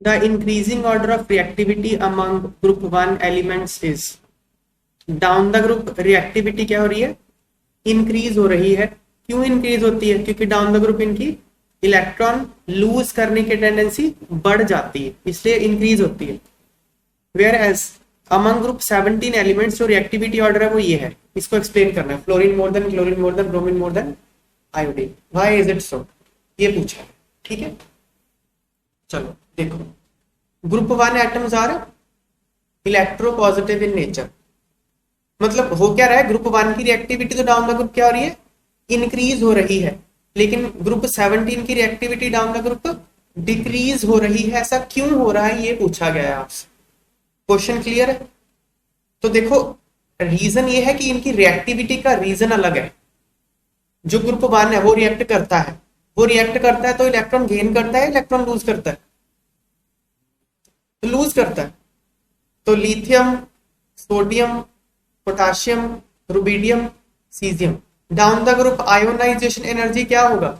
The increasing order of reactivity among group 1 elements is. Down the group reactivity क्या हो रही है, increase हो रही है। क्यों इंक्रीज होती है, क्योंकि डाउन द ग्रुप इनकी इलेक्ट्रॉन लूज करने की टेंडेंसी बढ़ जाती है, इसलिए इंक्रीज होती है। Whereas among group 17 elements जो रिएक्टिविटी ऑर्डर है वो ये है, इसको एक्सप्लेन करना है। Fluorine more than, chlorine more than, bromine more than iodine. Why is it so, ये पूछा है। ठीक है, चलो देखो। Group 1 atoms are electropositive in nature. मतलब हो क्या रहा है, ग्रुप 1 की रिएक्टिविटी तो डाउन द ग्रुप क्या हो रही है, इंक्रीज हो रही है, लेकिन ग्रुप 17 की reactivity down the group decrease हो रही है। ऐसा क्यों हो रहा है ये पूछा गया है आपसे। क्वेश्चन क्लियर है? तो देखो, रीजन ये है कि इनकी रिएक्टिविटी का रीजन अलग है। जो ग्रुप 1 है वो रिएक्ट करता है, तो इलेक्ट्रॉन गेन करता है, इलेक्ट्रॉन लूज करता है, तो लूज करता है। तो lithium, sodium, potassium, rubidium, caesium, down the group ionisation energy क्या होगा,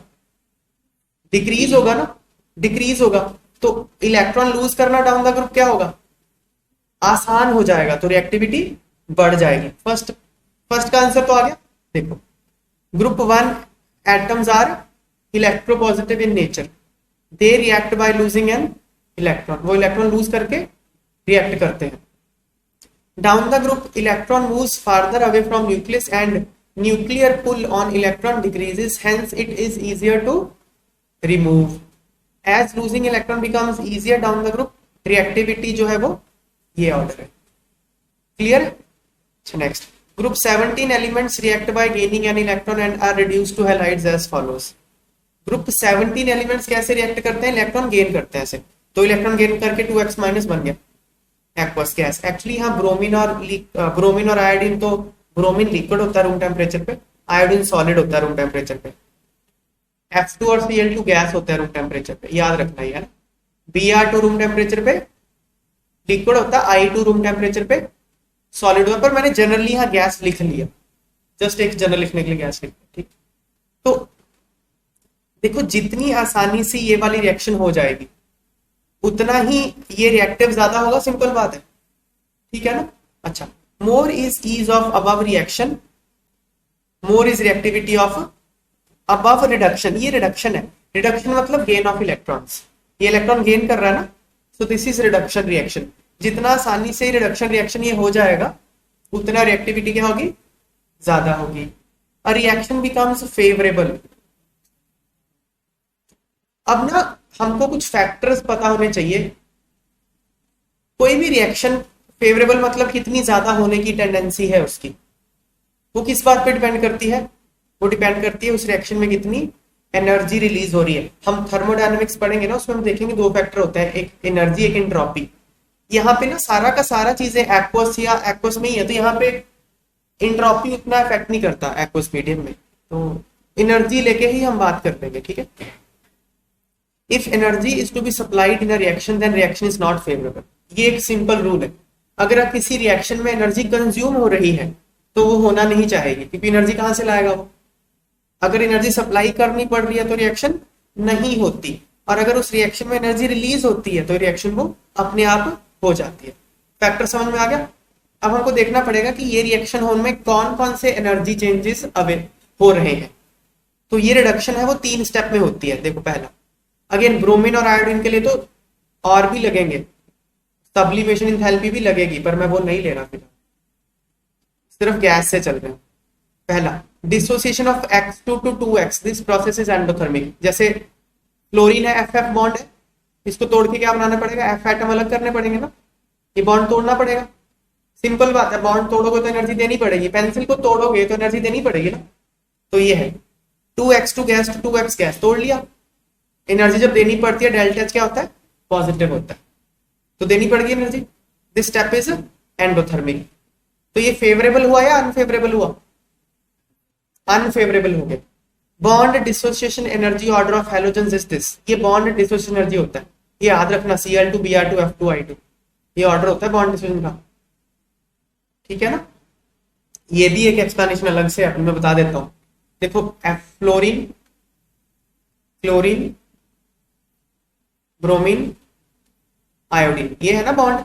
डिक्रीज होगा ना, डिक्रीज होगा। तो इलेक्ट्रॉन लूज करना डाउन द ग्रुप क्या होगा, आसान हो जाएगा, तो रिएक्टिविटी बढ़ जाएगी। फर्स्ट का आंसर तो आ गया। देखो, group 1 atoms are electropositive in nature, they react by losing an electron, वो इलेक्ट्रॉन लूज करके रिएक्ट करते हैं। Down the group electron moves farther away from nucleus and nuclear pull on electron decreases, hence it is easier to remove. As losing electron becomes easier down the group, reactivity जो है वो ये order है। Clear? Next, group 17 elements react by gaining an electron and are reduced to halides as follows. Group 17 elements कैसे react करते हैं, electron gain करते हैं ऐसे, तो इलेक्ट्रॉन गेन करके 2x माइनस बन गया एक्वस गैस। एक्चुअली यहाँ ब्रोमीन और आयोडीन, तो ब्रोमीन लिक्विड होता है रूम टेम्परेचर पे, आयोडीन सॉलिड होता है रूम टेम्परेचर पे। F2 और Cl2 गैस होता है रूम टेम्परेचर पे, याद रखना है यार। Br2 रूम टेम्परेचर पे लिक्विड होता है, I2 रूम टेम्परेचर पे सॉलिड होता है। पर मैंने जनरली यहाँ गैस लिख लिया, जस्ट एक जनरल लिखने के लिए गैस लिख लिया। ठीक, तो देखो जितनी आसानी से ये वाली रिएक्शन हो जाएगी उतना ही ये रिएक्टिव ज्यादा होगा, सिंपल बात है। ठीक है ना? अच्छा, more is ease of above reaction, more is reactivity of above reduction. ये रिडक्शन है, रिडक्शन मतलब गेन ऑफ इलेक्ट्रॉन्स, ये इलेक्ट्रॉन गेन कर रहा है ना, so this is reduction reaction. जितना आसानी से रिडक्शन रिएक्शन ये हो जाएगा उतना रिएक्टिविटी क्या होगी, ज्यादा होगी। A reaction becomes favourable. अब ना हमको कुछ फैक्टर्स पता होने चाहिए। कोई भी रिएक्शन फेवरेबल मतलब कितनी ज्यादा होने की टेंडेंसी है उसकी, वो किस बात पे डिपेंड करती है, वो डिपेंड करती है उस रिएक्शन में कितनी एनर्जी रिलीज हो रही है। हम थर्मोडायनेमिक्स पढ़ेंगे ना, उसमें हम देखेंगे दो फैक्टर होते हैं, एक एनर्जी, एक एंट्रोपी। यहाँ पे ना सारा का सारा चीजें एक्वस या एक्वस में ही है, तो यहाँ पे एंट्रोपी उतना इफेक्ट नहीं करता एक्वस मीडियम में, तो एनर्जी लेके ही हम बात कर लेंगे। ठीक है, if energy is to be supplied in a reaction then reaction is not favourable. ये एक सिंपल रूल है। अगर आप किसी रिएक्शन में एनर्जी कंज्यूम हो रही है तो वो होना नहीं चाहेगी, क्योंकि एनर्जी कहां से लाएगा वो। अगर एनर्जी सप्लाई करनी पड़ रही है तो रिएक्शन नहीं होती, और अगर उस रिएक्शन में एनर्जी रिलीज होती है तो रिएक्शन वो अपने आप हो जाती है। फैक्टर समझ में आ गया? अब हमको देखना पड़ेगा कि ये रिएक्शन होने में कौन कौन से एनर्जी चेंजेस अवे हो रहे हैं। तो ये रिडक्शन है वो 3 स्टेप में होती है। देखो, पहला, अगेन ब्रोमीन और आयोडीन के लिए तो और भी लगेंगे, सब्लिमेशन एंथैल्पी भी लगेगी, पर मैं वो नहीं ले रहा, फिलहाल सिर्फ गैस से चल रहे हैं। पहला, dissociation of X2 to 2x, this process is endothermic. जैसे क्लोरीन है, FF बॉन्ड है, इसको तोड़ के क्या बनाना पड़ेगा, F एटम अलग करने पड़ेंगे ना, ये बॉन्ड तोड़ना पड़ेगा। सिंपल बात है, बॉन्ड तोड़ोगे तो एनर्जी देनी पड़ेगी, पेंसिल को तोड़ोगे तो एनर्जी देनी पड़ेगी ना। तो ये है 2x2 gas to 2x gas, तोड़ लिया। एनर्जी जब देनी पड़ती है डेल्टा एच क्या होता है, पॉजिटिव होता है, तो देनी पड़ेगी energy. This step is endothermic. तो ये फेवरेबल हुआ या अनफेवरेबल हुआ, अनफेवरेबल हो गया। Bond dissociation energy order of halogens is this, ये बॉन्ड डिसोसिएशन एनर्जी होता है, ये याद रखना, Cl2 Br2 F2 I2, ये ऑर्डर होता है बॉन्ड डिसोसिएशन का। ठीक है ना? ये भी एक एक्सप्लेनेशन अलग से है, मैं बता देता हूं। देखो, फ्लोरीन, क्लोरीन, ब्रोमीन, आयोडीन, ये है ना बॉन्ड।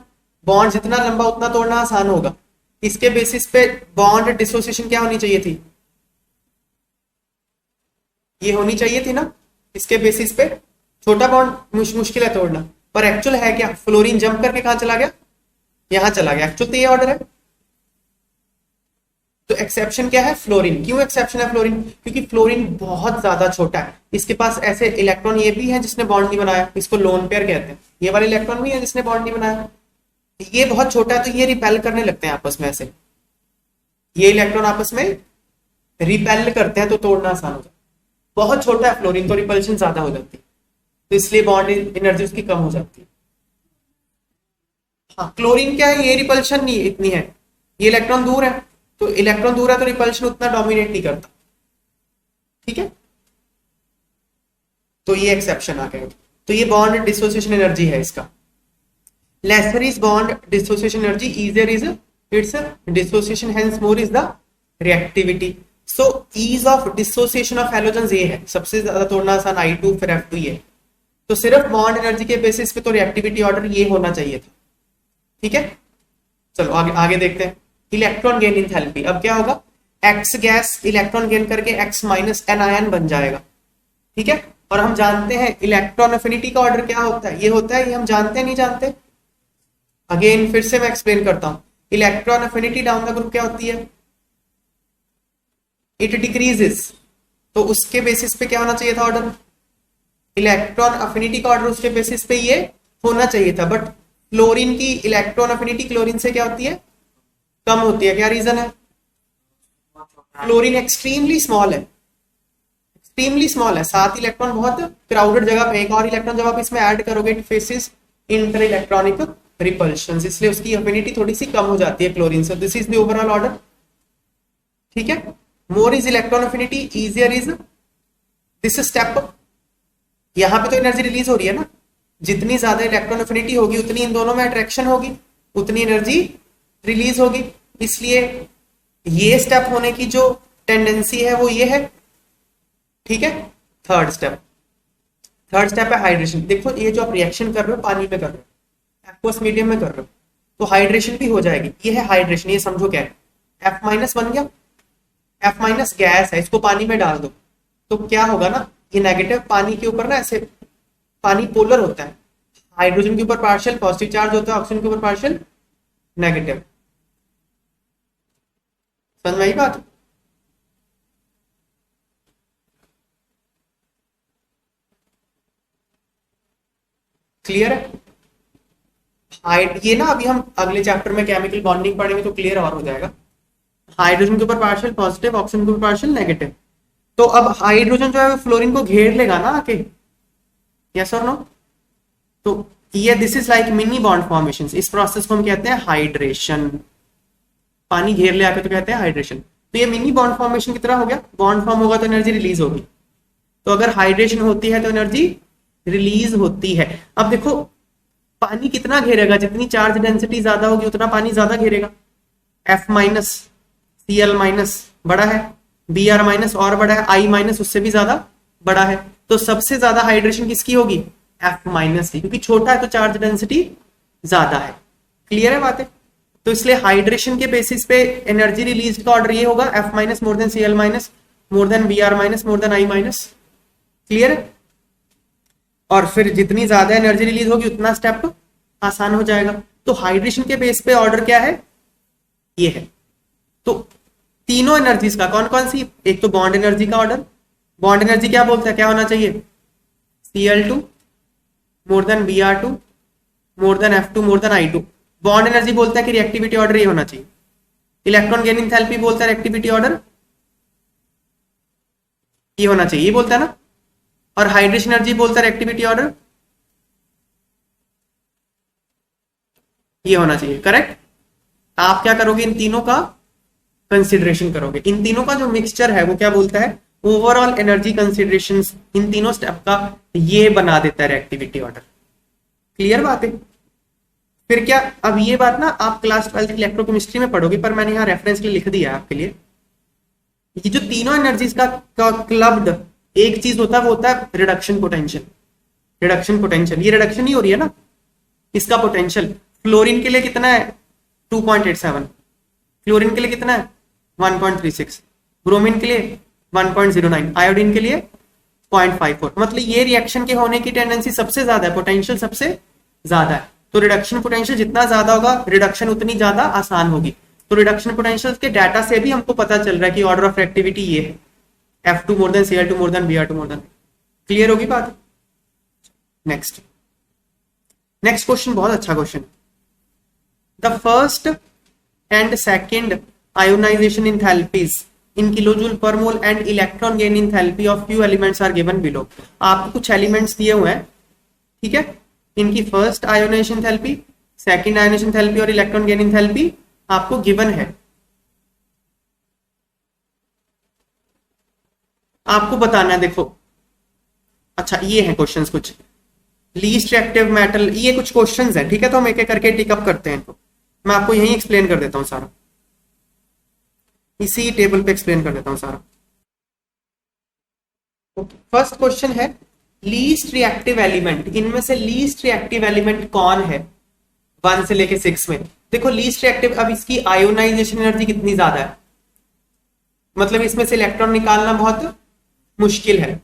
बॉन्ड जितना लंबा उतना तोड़ना आसान होगा। इसके बेसिस पे बॉन्ड डिसोसिएशन क्या होनी चाहिए थी, ये होनी चाहिए थी ना। इसके बेसिस पे छोटा बॉन्ड मुश्किल है तोड़ना, पर एक्चुअल है क्या, फ्लोरीन जंप करके कहां चला गया, यहां चला गया। एक्चुअल तो ये ऑर्डर है। तो एक्सेप्शन क्या है, फ्लोरीन। क्यों एक्सेप्शन है फ्लोरीन, क्योंकि फ्लोरीन बहुत ज्यादा छोटा है। इसके पास ऐसे इलेक्ट्रॉन ये भी है जिसने बॉन्ड नहीं बनाया, इसको लोन पेयर कहते हैं। ये वाला इलेक्ट्रॉन भी है जिसने बॉन्ड नहीं बनाया, ये बहुत छोटा है, तो ये रिपेल करने लगते हैं आपस में ऐसे। ये इलेक्ट्रॉन आपस में रिपेल करते हैं तो तोड़ना आसान हो जाता है। बहुत छोटा है फ्लोरीन तो रिपल्शन ज्यादा हो जाती है, तो इसलिए बॉन्ड एनर्जी उसकी कम हो जाती है। हाँ, क्लोरीन क्या है, ये रिपल्शन नहीं इतनी है, ये इलेक्ट्रॉन दूर है, तो इलेक्ट्रॉन दूर है तो रिपल्शन उतना डोमिनेट नहीं करता। ठीक है, तो ये एक्सेप्शन आ गया। तो ये बॉन्ड डिसोसिएशन एनर्जी है इसका। lesser is bond dissociation energy, easier is its dissociation, hence more is the reactivity. So ease of dissociation of halogens ये है, सबसे ज्यादा तोड़ना आसान I2 फिर F2 ये। तो सिर्फ बॉन्ड एनर्जी के बेसिस पे तो रिएक्टिविटी ऑर्डर ये होना चाहिए था। ठीक है, चलो आगे आगे देखते हैं। इलेक्ट्रॉन गेन इंथैल्पी, अब क्या होगा, X गैस इलेक्ट्रॉन गेन करके X माइनस एन आयन बन जाएगा। ठीक है, और हम जानते हैं इलेक्ट्रॉन अफिनिटी का ऑर्डर क्या होता है, ये होता है, ये हम जानते हैं नहीं जानते, अगेन फिर से मैं एक्सप्लेन करता हूं। Electron affinity down the group क्या होती है, इट डिक्रीजेस। तो उसके बेसिस पे क्या होना चाहिए था ऑर्डर, इलेक्ट्रॉन अफिनिटी का ऑर्डर उसके बेसिस पे ये होना चाहिए था। बट क्लोरीन की इलेक्ट्रॉन अफिनिटी क्लोरीन से क्या होती है, कम होती है। क्या रीजन है, क्लोरीन एक्सट्रीमली स्मॉल है, एक्सट्रीमली स्मॉल है। 7 इलेक्ट्रॉन बहुत क्राउडेड जगह पे, एक और इलेक्ट्रॉन जब आप इसमें ऐड करोगे it faces inter electronic repulsion, इसलिए उसकी अफिनिटी थोड़ी सी कम हो जाती है क्लोरीन से। This is the overall order. ठीक है, more is electron affinity, easier is this step. यहां पे तो एनर्जी रिलीज हो रही है ना, जितनी ज्यादा इलेक्ट्रॉन अफिनिटी होगी उतनी इन दोनों में अट्रैक्शन होगी, उतनी एनर्जी रिलीज होगी। इसलिए ये स्टेप होने की जो टेंडेंसी है वो ये है। ठीक है, थर्ड स्टेप है हाइड्रेशन। देखो ये जो आप रिएक्शन कर रहे हो पानी में कर रहे हो, एक्वस मीडियम में कर रहे हो, तो हाइड्रेशन भी हो जाएगी। ये है हाइड्रेशन, ये समझो क्या है, F माइनस बन गया, F माइनस गैस है, इसको पानी में डाल दो तो क्या होगा ना, ये नेगेटिव पानी के ऊपर ना ऐसे, पानी पोलर होता है, हाइड्रोजन के ऊपर पार्शियल पॉजिटिव चार्ज होता है, ऑक्सीजन के ऊपर पार्शियल नेगेटिव। समझ में आई बात, क्लियर है। ये ना अभी हम अगले चैप्टर में केमिकल बॉन्डिंग पढ़ेंगे तो क्लियर और हो जाएगा। हाइड्रोजन के ऊपर पार्शियल पॉजिटिव, ऑक्सीजन के ऊपर पार्शियल नेगेटिव। तो अब हाइड्रोजन जो है फ्लोरीन को घेर लेगा ना आके, यस और नो। तो ये this is like mini bond formation, इस प्रोसेस को हम कहते हैं हाइड्रेशन। पानी घेर ले आके तो कहते हैं हाइड्रेशन। तो ये मिनी बॉन्ड फॉर्मेशन की तरह हो गया, बॉन्ड फॉर्म होगा तो एनर्जी रिलीज होगी। तो अगर हाइड्रेशन होती है तो एनर्जी रिलीज होती है। अब देखो पानी कितना घेरेगा, जितनी चार्ज डेंसिटी ज्यादा होगी उतना पानी ज्यादा घेरेगा। F माइनस Cl माइनस बड़ा है, Br माइनस और बड़ा है, I माइनस उससे भी ज्यादा बड़ा है। तो सबसे ज्यादा हाइड्रेशन किसकी होगी, F माइनस की, क्योंकि छोटा है तो चार्ज डेंसिटी ज्यादा है। क्लियर है बातें। तो इसलिए हाइड्रेशन के बेसिस पे एनर्जी रिलीज का ऑर्डर ये होगा, F minus more than Cl minus more than Br minus more than I minus. Clear है। और फिर जितनी ज्यादा एनर्जी रिलीज होगी उतना स्टेप आसान हो जाएगा। तो हाइड्रेशन के बेस पे ऑर्डर क्या है, ये है। तो तीनों एनर्जीज का कौन कौन सी, एक तो बॉन्ड एनर्जी का ऑर्डर, बॉन्ड एनर्जी क्या बोलता है, क्या होना चाहिए, Cl2 more than Br2 more then F2 more then I2। Bond energy बोलता है कि रिएक्टिविटी ऑर्डर ये होना चाहिए। इलेक्ट्रॉन गेन एंथैल्पी बोलता है रिएक्टिविटी ऑर्डर ये होना चाहिए, ये बोलता है ना। और हाइड्रेशन एनर्जी बोलता है रिएक्टिविटी ऑर्डर ये होना चाहिए। करेक्ट। आप क्या करोगे, इन तीनों का कंसिडरेशन करोगे। इन तीनों का जो मिक्सचर है वो क्या बोलता है, ओवरऑल एनर्जी कंसिडरेशन इन तीनों स्टेप का ये बना देता है रिएक्टिविटी ऑर्डर। क्लियर बात है। फिर क्या, अब ये बात ना आप क्लास 12 इलेक्ट्रोकेमिस्ट्री में पढ़ोगे, पर मैंने यहाँ रेफरेंस के लिए लिख दिया है आपके लिए। ये जो तीनों एनर्जीज का क्लब्ड एक चीज होता है, वो होता है रिडक्शन पोटेंशियल। रिडक्शन पोटेंशियल, ये रिडक्शन ही हो रही है ना, इसका पोटेंशियल फ्लोरीन के लिए कितना है 2.87, क्लोरीन के लिए कितना है 1.36, ब्रोमीन के लिए 1.09, आयोडीन के लिए 0.54। मतलब ये रिएक्शन के होने की टेंडेंसी सबसे ज्यादा है, पोटेंशियल सबसे ज्यादा है। तो रिडक्शन पोटेंशियल जितना ज्यादा होगा रिडक्शन उतनी ज्यादा आसान होगी। तो रिडक्शन पोटेंशियल के डाटा से भी हमको पता चल रहा है कि ऑर्डर ऑफ रिएक्टिविटी ये है, F2 more than Cl2 more than Br2 more than. Clear होगी बात? नेक्स्ट क्वेश्चन बहुत अच्छा question. The first and second ionisation enthalpies in kilojoule per mole and electron gain enthalpy of few elements are given below. आपको कुछ elements दिए हुए हैं, ठीक है, इनकी first ionisation enthalpy, second ionisation enthalpy और इलेक्ट्रॉन गेन एंथैल्पी आपको गिवन है। आपको बताना है, देखो अच्छा ये है क्वेश्चंस कुछ, लीस्ट रिएक्टिव मेटल, ये कुछ क्वेश्चंस हैं, ठीक है, तो हम एक एक करके टिकअप करते हैं इनको। मैं आपको यही एक्सप्लेन कर देता हूं सारा, इसी टेबल पे एक्सप्लेन कर देता हूं सारा। फर्स्ट क्वेश्चन है लीस्ट रिएक्टिव एलिमेंट, इनमें से लीस्ट रिएक्टिव एलिमेंट कौन है 1 से लेके 6 में। देखो लीस्ट रिएक्टिव, अब इसकी आयोनाइजेशन एनर्जी कितनी ज्यादा है, मतलब इसमें से इलेक्ट्रॉन निकालना बहुत मुश्किल है,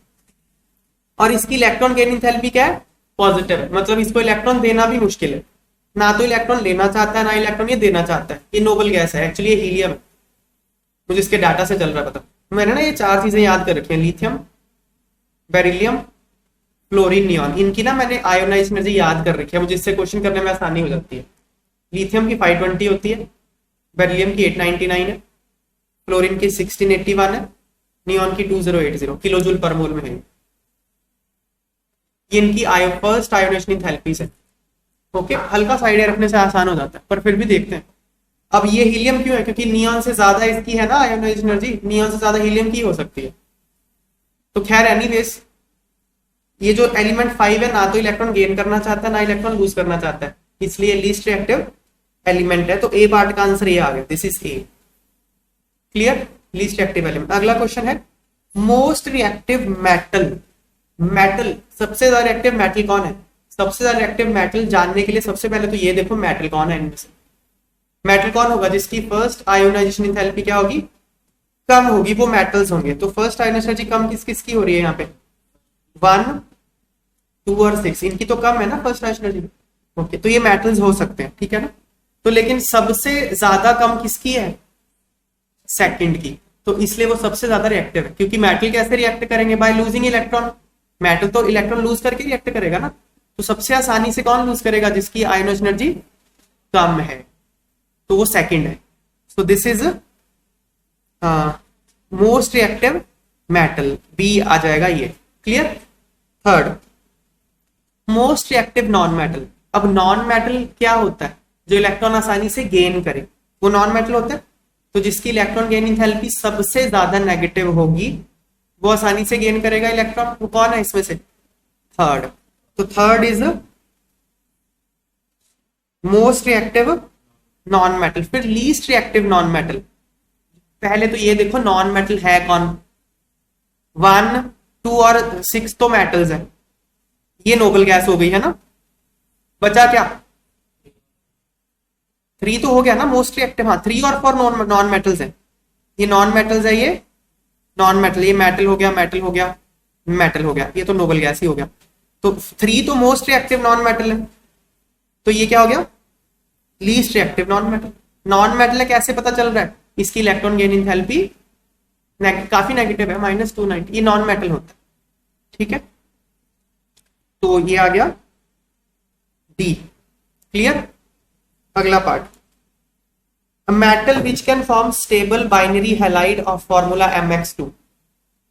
और इसकी इलेक्ट्रॉन गेन एंथैल्पी क्या है, पॉजिटिव है, मतलब इसको इलेक्ट्रॉन देना भी मुश्किल है, ना तो इलेक्ट्रॉन लेना चाहता है ना इलेक्ट्रॉन ये देना चाहता है। ये नोबल गैस है, एक्चुअली ये हीलियम है, मुझे इसके डाटा से चल रहा है पता। मैंने ना ये 4 चीजें याद कर रखी हैं, लिथियम, बेरिलियम, फ्लोरीन, नियॉन, इनकी ना मैंने आयोनाइज एनर्जी याद कर रखी है, मुझे इससे क्वेश्चन करने में आसानी हो जाती है। लिथियम की 520 होती है, बेरिलियम की 899 है, फ्लोरीन की 1681 है, नियॉन की 2080 किलोजूल पर मोल में है। ये इनकी फर्स्ट आयोनाइजेशन एंथैल्पीज है। ओके, हल्का सा आइडिया रखने से आसान हो जाता है, पर फिर भी देखते हैं। अब ये हीलियम क्यों है, क्योंकि नियॉन से ज्यादा इसकी है ना आयोनाइजेशन एनर्जी, नियॉन से ज्यादा हीलियम की हो सकती है। तो खैर एनीवेज, ये जो एलिमेंट 5 है ना तो इलेक्ट्रॉन गेन करना चाहता है ना इलेक्ट्रॉन लूज करना चाहता है, इसलिए लीस्ट रिएक्टिव एलिमेंट है। तो ए पार्ट का आंसर ये आ गया, this is a. Clear, least reactive element. अगला क्वेश्चन है मोस्ट रिएक्टिव मेटल, मेटल सबसे ज्यादा रिएक्टिव मेटल कौन है। सबसे ज्यादा रिएक्टिव मेटल जानने के लिए सबसे पहले तो ये देखो मेटल कौन है इनमें से। मेटल कौन होगा जिसकी फर्स्ट आयोनाइजेशन एंथैल्पी क्या होगी, कम होगी, वो मेटल्स होंगे। तो फर्स्ट आयोनाइजेशन एनर्जी कम किस किसकी हो रही है यहाँ पे, 1, 2 और 6, इनकी तो कम है ना फर्स्ट आयोनाइजेशन एनर्जी। ओके, तो ये मेटल्स हो सकते हैं, ठीक है ना। तो लेकिन सबसे ज्यादा कम किसकी है, सेकंड की, तो इसलिए वो सबसे ज्यादा रिएक्टिव है। क्योंकि मेटल कैसे रिएक्ट करेंगे, बाय लूजिंग इलेक्ट्रॉन, मेटल तो इलेक्ट्रॉन लूज करके रिएक्ट करेगा ना। तो सबसे आसानी से कौन लूज करेगा, जिसकी आयोनाइजेशन एनर्जी कम है, तो वो सेकंड है। So this is most reactive metal, B आ जाएगा ये। Clear. Third most reactive non metal. अब नॉन मेटल क्या होता है, जो इलेक्ट्रॉन आसानी से गेन करे, वो नॉन मेटल होता है। तो जिसकी इलेक्ट्रॉन गेन एंथैल्पी सबसे ज्यादा नेगेटिव होगी वो आसानी से गेन करेगा इलेक्ट्रॉन, वो कौन है इसमें से, थर्ड। तो third is most reactive non metal. फिर लीस्ट रिएक्टिव नॉन मेटल, पहले तो ये देखो नॉन मेटल है कौन, 1, 2 और 6 तो मेटल्स है, ये नोबल गैस हो गई है ना। बचा क्या, 3 तो हो गया ना मोस्ट रिएक्टिव, हाँ 3 और 4 नॉन मेटल्स है, ये नॉन मेटल्स है, ये नॉन मेटल, ये मेटल हो गया, मेटल हो गया, मेटल हो गया, ये तो नोबल गैस ही हो गया। तो 3 तो मोस्ट रिएक्टिव नॉन मेटल है, तो ये क्या हो गया, least reactive non metal. Non metal है कैसे पता चल रहा है, इसकी इलेक्ट्रॉन गेन एंथैल्पी काफी नेगेटिव है, -290, ये नॉन मेटल होता है, ठीक है। तो ये आ गया डी। क्लियर। अगला part, a metal which can form stable binary halide of formula mx2।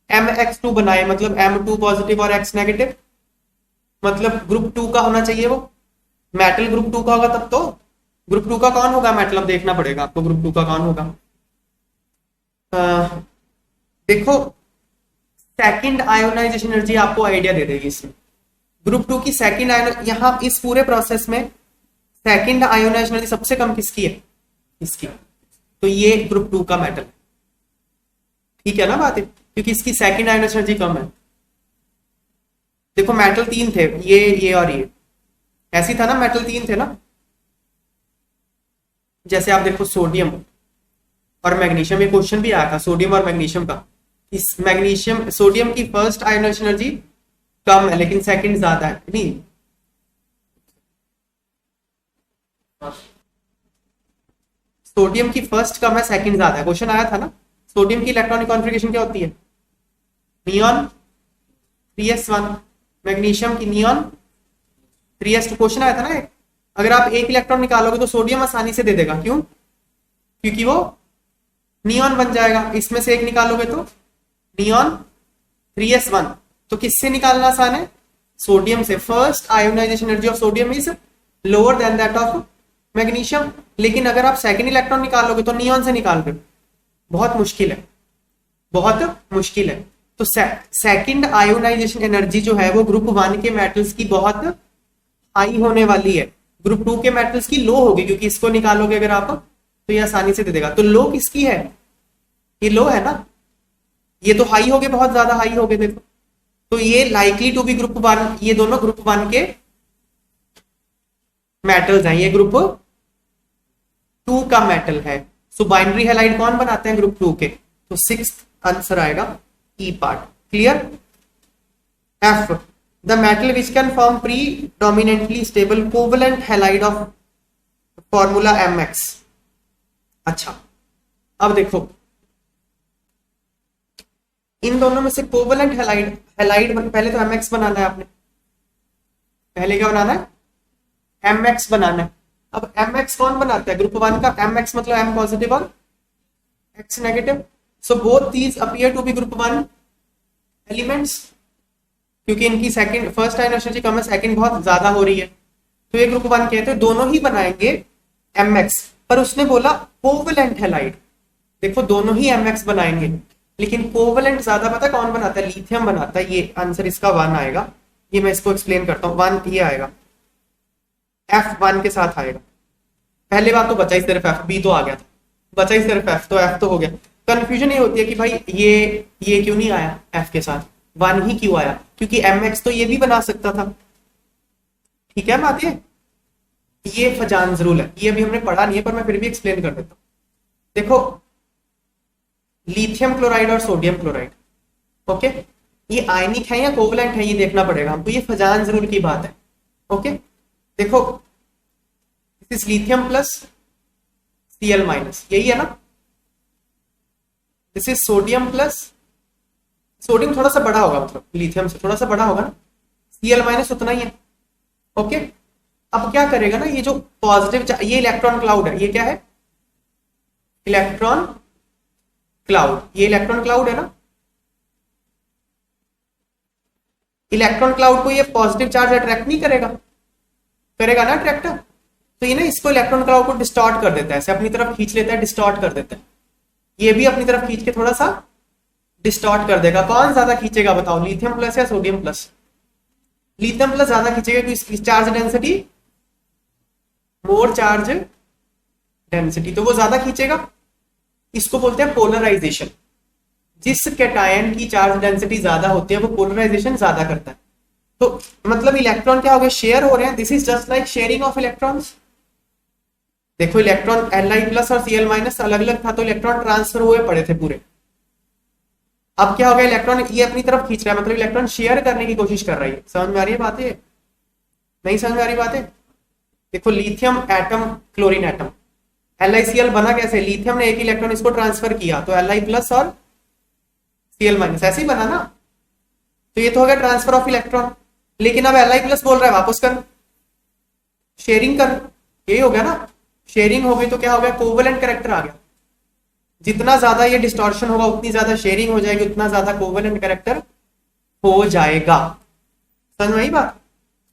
mx2 बनाए मतलब m2 पॉजिटिव और x नेगेटिव, मतलब ग्रुप 2 का होना चाहिए वो, मेटल ग्रुप 2 का होगा तब तो। ग्रुप 2 का कौन होगा, मतलब देखना पड़ेगा आपको ग्रुप 2 का कौन होगा। देखो सेकंड आयोनाइजेशन एनर्जी आपको आइडिया दे देगी इसमें। ग्रुप 2 की सेकंड आयोन, यहां इस पूरे प्रोसेस में सेकंड आयोनाइजेशन एनर्जी सबसे कम किसकी है, इसकी। तो ये ग्रुप 2 का मेटल, ठीक है ना बात है, क्योंकि इसकी सेकंड आयोनाइजेशन एनर्जी कम है। देखो मेटल 3 थे, ये और ये, ऐसी था ना, मेटल 3 थे ना, जैसे आप देखो सोडियम और मैग्नीशियम, ये क्वेश्चन भी आया था सोडियम और मैग्नीशियम का। इस मैग्नीशियम सोडियम की फर्स्ट आयोनाइजेशन एनर्जी कम है लेकिन सेकंड ज्यादा है, नहीं सोडियम की फर्स्ट कम है सेकंड ज्यादा है, क्वेश्चन आया था ना। सोडियम की इलेक्ट्रॉनिक कॉन्फ़िगरेशन क्या होती है, नियॉन 3s1, मैग्नीशियम की नियॉन 3s2। क्वेश्चन आया था ना, अगर आप एक इलेक्ट्रॉन निकालोगे तो सोडियम आसानी से दे देगा, क्यों, क्योंकि वो नियॉन बन जाएगा। इसमें से एक निकालोगे तो नियॉन 3s1, तो किससे निकालना आसान है, सोडियम से। First ionisation energy of sodium is lower than that of magnesium. लेकिन अगर आप सेकंड इलेक्ट्रॉन निकालोगे तो नियॉन से निकाल रहे हो, बहुत मुश्किल है, बहुत मुश्किल है। तो सेकंड आयोनाइजेशन एनर्जी जो है वो ग्रुप 1 के मेटल्स की बहुत हाई होने वाली है, ग्रुप 2 के मेटल्स की लो होगी, क्योंकि इसको निकालोगे अगर आप तो ये आसानी से दे देगा। तो लो किसकी है, ये लो है ना, ये तो हाई हो गए, बहुत ज्यादा हाई हो गए देखो। तो ये लाइकली टू बी ग्रुप 1, ये दोनों ग्रुप 1 के मेटल्स हैं, ये ग्रुप 2 का मेटल है। सो बाइनरी हैलाइड कौन बनाते हैं ग्रुप 2 के, तो 6th आंसर आएगा E part. Clear. F, the metal which can form predominantly stable covalent halide of formula mx। अच्छा अब देखो इन दोनों में से कोवलेंट हैलाइड, पहले तो mx बनाना है आपने, पहले क्या बनाना है, mx बनाना है। अब mx कौन बनाता है ग्रुप 1 का, mx मतलब m पॉजिटिव और x negative. So both these appear to be group 1 elements, क्योंकि इनकी सेकंड फर्स्ट आयोनाइजेशन कम है, सेकंड बहुत ज्यादा हो रही है, तो ये ग्रुप 1 कहते हैं, दोनों ही बनाएंगे mx। पर उसने बोला कोवलेंट हैलाइड, देखो दोनों ही mx बनाएंगे, लेकिन कोवलेंट ज्यादा पता कौन बनाता है, लिथियम बनाता है। ये आंसर इसका 1 आएगा, ये मैं इसको एक्सप्लेन करता हूं। 1 ये आएगा, F1 के साथ आएगा। पहले बात तो बचा ही सिर्फ F, B तो आ गया था, बचा ही सिर्फ F, तो F तो हो गया। कंफ्यूजन ये होती है कि भाई ये क्यों नहीं आया F के साथ, 1 ही क्यों आया, क्योंकि mx तो ये भी बना सकता था। ठीक है बात, ये फजान रूल है, ये अभी हमने पढ़ा नहीं है पर मैं फिर भी एक्सप्लेन कर देता हूं। देखो लिथियम क्लोराइड और सोडियम क्लोराइड, ओके, ये आयनिक है या कोवलेंट है ये देखना पड़ेगा हमको, ये फजान रूल की बात है। ओके देखो this is lithium plus Cl minus, यही है ना, this is sodium plus, sodium थोड़ा सा बड़ा होगा, मतलब लिथियम से थोड़ा सा बड़ा होगा ना, Cl माइनस उतना ही है। ओके अब क्या करेगा ना, ये जो पॉजिटिव, ये इलेक्ट्रॉन क्लाउड है, ये क्या है, इलेक्ट्रॉन क्लाउड, ये इलेक्ट्रॉन क्लाउड है ना, इलेक्ट्रॉन क्लाउड को ये पॉजिटिव चार्ज अट्रैक्ट नहीं करेगा, करेगा ना अट्रैक्ट, तो ये ना इसको इलेक्ट्रॉन क्लाउड को डिस्टॉर्ट कर देता है, ऐसे अपनी तरफ खींच लेता है, डिस्टॉर्ट कर देता है। ये भी अपनी तरफ खींच के थोड़ा सा डिस्टॉर्ट कर देगा। कौन ज्यादा खींचेगा बताओ, लिथियम प्लस या सोडियम प्लस, लिथियम प्लस ज्यादा खींचेगा क्योंकि इसकी चार्ज डेंसिटी, मोर चार्ज डेंसिटी, तो वो ज्यादा खींचेगा। इसको बोलते हैं पोलराइजेशन, जिस कैटायन की चार्ज डेंसिटी ज्यादा होती है वो पोलराइजेशन ज्यादा करता है। तो मतलब इलेक्ट्रॉन क्या हो गए, शेयर हो रहे हैं, this is just like sharing of electrons. देखो इलेक्ट्रॉन Li प्लस और Cl माइनस अलग अलग था तो इलेक्ट्रॉन ट्रांसफर हुए पड़े थे पूरे। अब क्या हो गया, इलेक्ट्रॉन ये अपनी तरफ खींच रहा है, मतलब इलेक्ट्रॉन शेयर करने की कोशिश कर रही है। समझ में आ रही है बातें, नहीं समझ में आ रही बातें। देखो lithium atom, chlorine atom, LiCl बना कैसे, लिथियम ने एक इलेक्ट्रॉन इसको ट्रांसफर किया तो Li प्लस और Cl माइनस ऐसे ही बना ना, तो ये तो हो गया ट्रांसफर ऑफ इलेक्ट्रॉन। लेकिन अब Li प्लस बोल रहा है वापस कर, शेयरिंग कर, यही हो गया ना, शेयरिंग हो गई तो क्या हो गया, कोवेलेंट कैरेक्टर आ गया। जितना ज्यादा ये डिस्टॉर्शन होगा उतनी ज्यादा शेयरिंग हो जाएगी, उतना ज्यादा कोवेलेंट कैरेक्टर हो जाएगा। समझ में आई बात।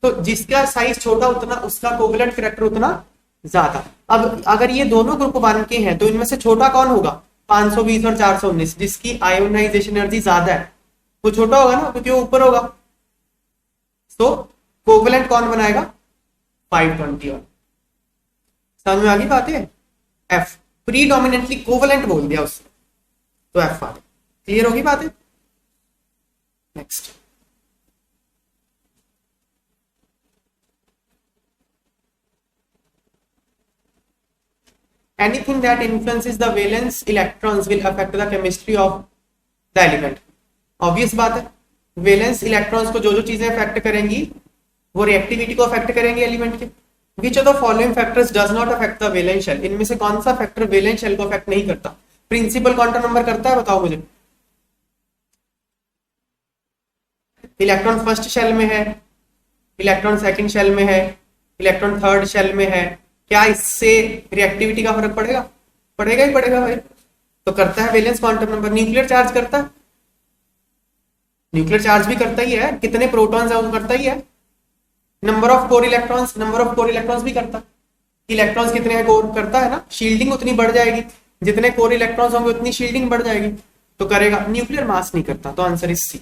तो जिसका साइज छोटा उतना उसका कोवेलेंट कैरेक्टर उतना ज्यादा। अब अगर ये दोनों ग्रुप 1 के हैं तो इनमें से छोटा कौन होगा, 520 और 419, जिसकी आयोनाइजेशन एनर्जी ज्यादा है वो छोटा होगा ना, क्योंकि वो ऊपर होगा। तो कोवेलेंट कौन बनाएगा, 521। समझ में आ गई बात है। एफ प्रीडोमिनेंटली कोवेलेंट बोल दिया उसने, तो एफ आ गया। क्लियर होगी बात है। Next anything that influences the valence electrons will affect the chemistry of the element. Obvious बात है, वैलेंस इलेक्ट्रॉन्स को जो जो चीजें अफेक्ट करेंगी वो रिएक्टिविटी को अफेक्ट करेंगे एलिमेंट के। Which of the following factors does not affect the valence shell, इनमें से कौन सा फैक्टर वैलेंस शेल को अफेक्ट नहीं करता? प्रिंसिपल क्वांटम नंबर करता है, बताओ मुझे। इलेक्ट्रॉन फर्स्ट शेल में है, इलेक्ट्रॉन सेकंड शेल में है, इलेक्ट्रॉन थर्ड शेल में है, क्या इससे रिएक्टिविटी का फर्क पड़ेगा? पड़ेगा ही पड़ेगा भाई। तो करता है valence quantum number. Nuclear charge करता है, न्यूक्लियर चार्ज भी करता ही है, कितने प्रोटॉन्स है वो करता ही है। Number of core electrons, number of core electrons भी करता है। इलेक्ट्रॉन्स कितने हैं कोर, करता है ना। शील्डिंग उतनी बढ़ जाएगी, जितने कोर इलेक्ट्रॉन्स होंगे उतनी शील्डिंग बढ़ जाएगी, तो करेगा। न्यूक्लियर मास नहीं करता, तो answer is C.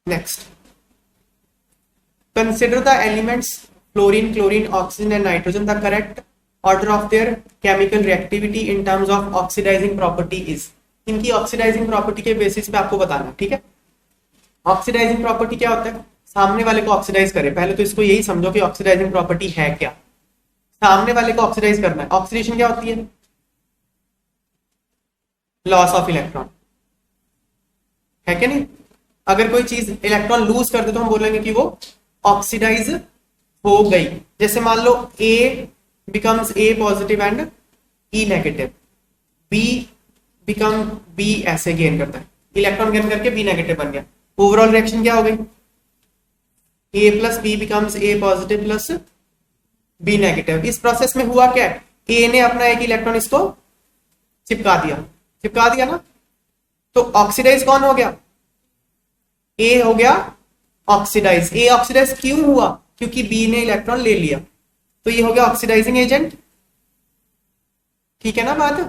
Next, consider the elements fluorine, chlorine, oxygen and nitrogen. The correct order of their chemical reactivity in terms of oxidising property is. इनकी ऑक्सीडाइजिंग प्रॉपर्टी के बेसिस पे आपको बताना, ठीक है। ऑक्सीडाइजिंग प्रॉपर्टी क्या होता है? सामने वाले को ऑक्सीडाइज करे। पहले तो इसको यही समझो कि ऑक्सीडाइजिंग प्रॉपर्टी है क्या। सामने वाले को ऑक्सीडाइज करना है। ऑक्सीडेशन क्या होती है? लॉस ऑफ इलेक्ट्रॉन, है क्या नहीं? अगर कोई चीज इलेक्ट्रॉन लूज कर दे तो हम बोलेंगे कि वो ऑक्सीडाइज हो गई। जैसे मान लो A becomes A positive and E negative, B become B, ऐसे गेन करता है, इलेक्ट्रॉन गेन करके बी नेगेटिव बन गया। ओवरऑल रिएक्शन क्या हो गई? A plus B becomes A positive plus B negative. इस प्रोसेस में हुआ क्या है? ए ने अपना एक इलेक्ट्रॉन इसको चिपका दिया, चिपका दिया ना, तो ऑक्सीडाइज कौन हो गया? ए हो गया ऑक्सीडाइज। ए ऑक्सीडाइज क्यों हुआ? क्योंकि बी ने इलेक्ट्रॉन ले लिया, तो ये हो गया ऑक्सीडाइजिंग एजेंट। ठीक है ना बात?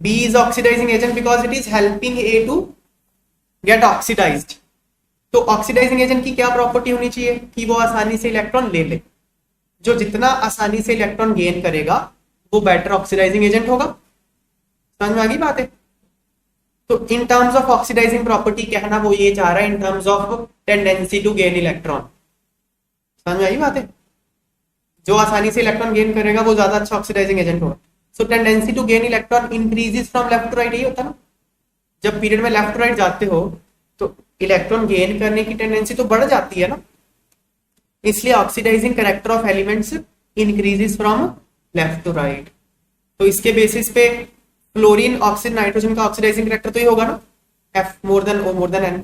B is oxidising agent because it is helping A to get oxidised. तो ऑक्सीडाइजिंग एजेंट की क्या प्रॉपर्टी होनी चाहिए? कि वो आसानी से इलेक्ट्रॉन ले ले। जो जितना आसानी से इलेक्ट्रॉन गेन करेगा वो बेटर ऑक्सीडाइजिंग एजेंट होगा। समझ में आ गई बात है? तो in terms of oxidising property कहना वो ये चाह रहा है in terms of tendency to gain electron. समझ में आई बात है? जो आसानी से इलेक्ट्रॉन गेन करेगा वो ज्यादा अच्छा ऑक्सीडाइजिंग एजेंट होगा। So tendency to gain electron increases from left to right, यही होता है ना। जब पीरियड में लेफ्ट टू राइट जाते हो तो इलेक्ट्रॉन गेन करने की टेंडेंसी तो बढ़ जाती है ना, इसलिए oxidising character of elements increases from left to right. तो इसके बेसिस पे फ्लोरीन, ऑक्सीजन, नाइट्रोजन का ऑक्सीडाइजिंग कैरेक्टर तो ये होगा ना, F more than O more than N।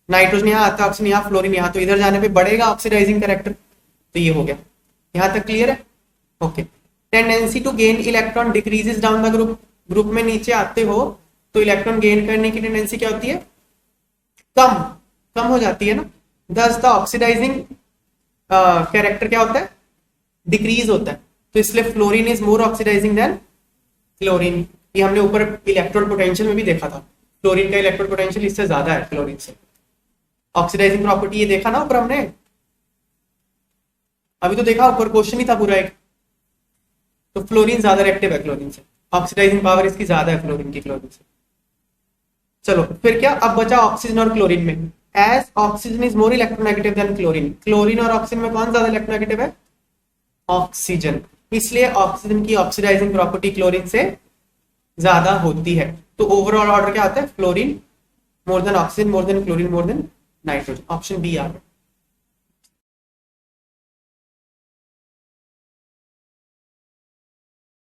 Nitrogen यहाँ आता है, ऑक्सीजन यहाँ, फ्लोरीन यहाँ, तो इधर जाने पे बढ़ेगा ऑक्सीडाइजिंग कैरेक्टर। तो ये हो गया। यहाँ तक क्लियर है? Okay. Tendency to gain electron decreases down the group. Group में नीचे आते हो तो इलेक्ट्रॉन गेन करने की टेंडेंसी क्या होती है? कम, कम हो जाती है ना। दस द ऑक्सीडाइजिंग कैरेक्टर क्या होता है? डिक्रीज होता है। तो इसलिए fluorine is more oxidising than chlorine. ये हमने ऊपर इलेक्ट्रॉन पोटेंशियल में भी देखा था, फ्लोरीन का इलेक्ट्रॉन पोटेंशियल इससे ज्यादा है क्लोरीन से। ऑक्सीडाइजिंग प्रॉपर्टी ये देखा ना ऊपर हमने, अभी तो देखा ऊपर, क्वेश्चन ही था पूरा एक। तो फ्लोरीन ज्यादा रिएक्टिव है क्लोरीन से, ऑक्सीडाइजिंग पावर इसकी ज्यादा है फ्लोरीन की क्लोरीन से। चलो फिर क्या, अब बचा ऑक्सीजन और क्लोरीन में। As oxygen is more electronegative than chlorine, chlorine और ऑक्सीजन में कौन ज्यादा इलेक्ट्रोनेगेटिव है? ऑक्सीजन। इसलिए ऑक्सीजन की ऑक्सीडाइजिंग प्रॉपर्टी क्लोरीन से ज्यादा होती है। तो ओवरऑल ऑर्डर क्या आता है? Fluorine more than oxygen, more than chlorine, more than nitrogen. Option B आ गया।